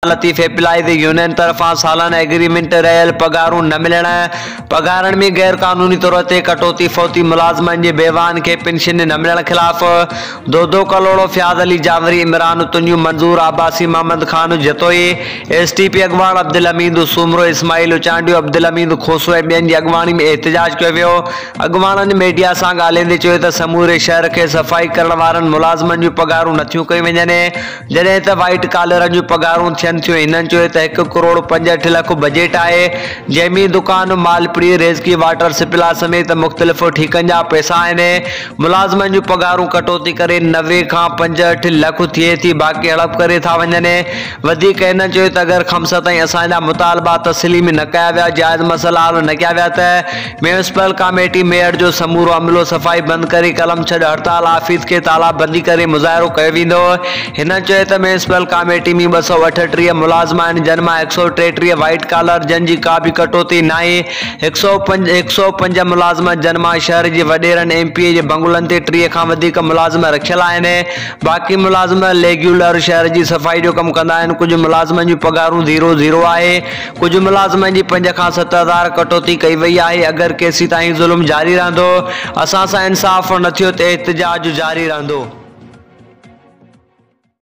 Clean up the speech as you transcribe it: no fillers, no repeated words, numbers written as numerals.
Latif applies union तरफां सालाना agreement रहियल पगारूं न मिलण, पगारनि में गैर कानूनी तौर ते कटौती, फौती मुलाज़मनि जे बेवान खे पेंशन न मिलण ख़िलाफ़ दो कलोड़ो फ़ियाज़ अली जावरी, इमरान तुंजू, मंजूर आबासी, मोहम्मद खान जतोई, एसटीपी अॻवान अब्दुल हमीद सूमरो, इस्माइल उचांडियो, अब्दुल हमीद खोसो ऐं ॿियनि जी अॻवानी में एहतजाज कयो वियो। अॻवाननि मीडिया सां ॻाल्हाईंदे चयो त समूरे शहर खे सफ़ाई करण वारनि मुलाज़मनि जूं पगारूं नथियूं कयूं वञनि, जॾहिं त वाइट कॉलरनि जूं पगारूं हिननि चयो त 1 करोड़ 65 लख बजट आहे, जंहिंमें दुकान, मालपुड़ी, रेज़की, वाटर सप्लाई समेत मुख़्तलिफ़ ठीकनि जा पैसा आहिनि। मुलाज़मनि जूं पगारूं कटौती करे 90 खां 65 लख थिए थी, बाक़ी हड़प करे था वञनि। वधीक हिननि चयो त अगरि खम्स ताईं असांजा मुतालबा तस्लीम न कया विया, जाइज़ मसइला हल न कया विया त म्यूनिसिपल कमेटी मेयर जो समूरो अमलो सफ़ाई बंदि करे कलम छॾ हड़ताल, ऑफिस खे तालाबंदी करे मुज़ाहिरो कयो वेंदो। हिननि चयो त म्यूनिसिपल कमेटी में 238 मुलाज़िम आहिनि, जन मां 133 वाइट कॉलर, जन जी का बि कटौती न आहे। 105 मुलाज़िम, जन मां शहर जे वॾेरनि एमपी जे बंगलनि ते 30 खां वधीक मुलाज़िम रखियल आहिनि। बाक़ी मुलाज़िम रेग्युलर शहर जी सफ़ाई जो कमु कंदा आहिनि। कुझु मुलाज़िमनि जूं पगारूं 0 आहे, कुझु मुलाज़िमनि जी 5 खां 7 हज़ार कटौती कई वई आहे। अगरि केसी ताईं ज़ुल्म जारी रहंदो, असां सां इंसाफ़ न थियो त एहतजाज जारी रहंदो।